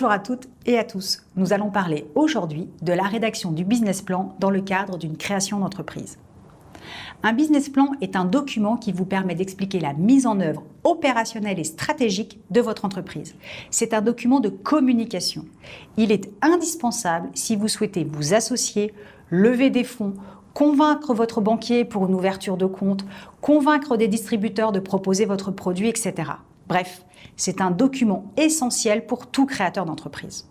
Bonjour à toutes et à tous. Nous allons parler aujourd'hui de la rédaction du business plan dans le cadre d'une création d'entreprise. Un business plan est un document qui vous permet d'expliquer la mise en œuvre opérationnelle et stratégique de votre entreprise. C'est un document de communication. Il est indispensable si vous souhaitez vous associer, lever des fonds, convaincre votre banquier pour une ouverture de compte, convaincre des distributeurs de proposer votre produit, etc. Bref, c'est un document essentiel pour tout créateur d'entreprise.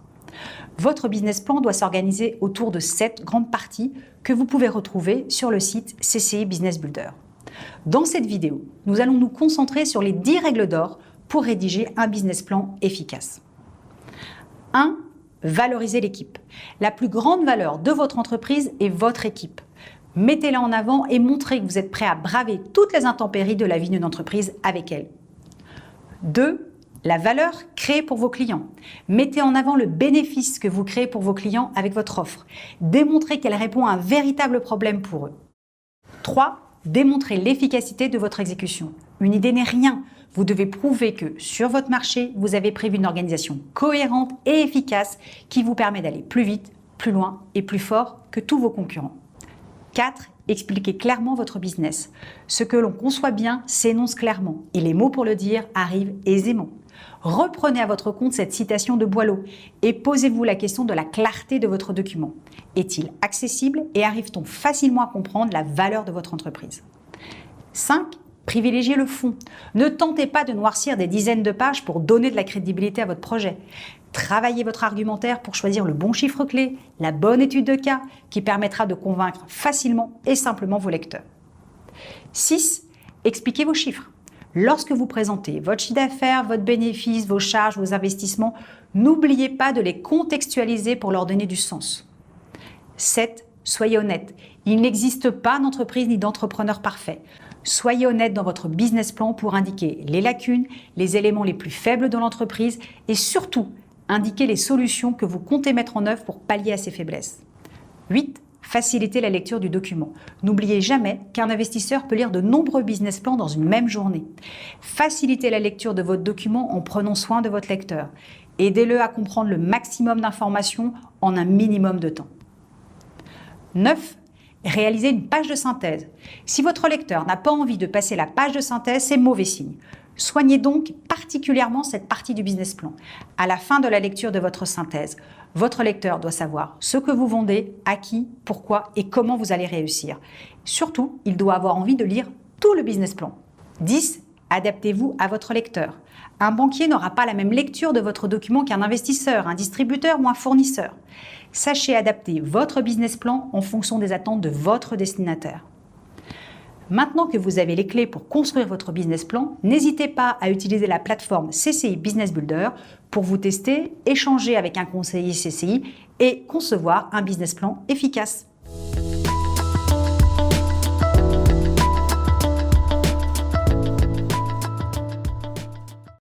Votre business plan doit s'organiser autour de 7 grandes parties que vous pouvez retrouver sur le site CCI Business Builder. Dans cette vidéo, nous allons nous concentrer sur les 10 règles d'or pour rédiger un business plan efficace. 1. Valoriser l'équipe. La plus grande valeur de votre entreprise est votre équipe. Mettez-la en avant et montrez que vous êtes prêt à braver toutes les intempéries de la vie d'une entreprise avec elle. 2. La valeur créée pour vos clients. Mettez en avant le bénéfice que vous créez pour vos clients avec votre offre. Démontrez qu'elle répond à un véritable problème pour eux. 3. Démontrez l'efficacité de votre exécution. Une idée n'est rien. Vous devez prouver que sur votre marché, vous avez prévu une organisation cohérente et efficace qui vous permet d'aller plus vite, plus loin et plus fort que tous vos concurrents. 4. Expliquez clairement votre business. Ce que l'on conçoit bien s'énonce clairement et les mots pour le dire arrivent aisément. Reprenez à votre compte cette citation de Boileau et posez-vous la question de la clarté de votre document. Est-il accessible et arrive-t-on facilement à comprendre la valeur de votre entreprise? 5. Privilégiez le fond. Ne tentez pas de noircir des dizaines de pages pour donner de la crédibilité à votre projet. Travaillez votre argumentaire pour choisir le bon chiffre clé, la bonne étude de cas qui permettra de convaincre facilement et simplement vos lecteurs. 6. Expliquez vos chiffres. Lorsque vous présentez votre chiffre d'affaires, votre bénéfice, vos charges, vos investissements, n'oubliez pas de les contextualiser pour leur donner du sens. 7. Soyez honnête. Il n'existe pas d'entreprise ni d'entrepreneur parfait. Soyez honnête dans votre business plan pour indiquer les lacunes, les éléments les plus faibles de l'entreprise et surtout, indiquer les solutions que vous comptez mettre en œuvre pour pallier à ces faiblesses. 8. Facilitez la lecture du document. N'oubliez jamais qu'un investisseur peut lire de nombreux business plans dans une même journée. Facilitez la lecture de votre document en prenant soin de votre lecteur. Aidez-le à comprendre le maximum d'informations en un minimum de temps. 9. Réalisez une page de synthèse. Si votre lecteur n'a pas envie de passer la page de synthèse, c'est mauvais signe. Soignez donc particulièrement cette partie du business plan. À la fin de la lecture de votre synthèse, votre lecteur doit savoir ce que vous vendez, à qui, pourquoi et comment vous allez réussir. Surtout, il doit avoir envie de lire tout le business plan. 10. Adaptez-vous à votre lecteur. Un banquier n'aura pas la même lecture de votre document qu'un investisseur, un distributeur ou un fournisseur. Sachez adapter votre business plan en fonction des attentes de votre destinataire. Maintenant que vous avez les clés pour construire votre business plan, n'hésitez pas à utiliser la plateforme CCI Business Builder pour vous tester, échanger avec un conseiller CCI et concevoir un business plan efficace.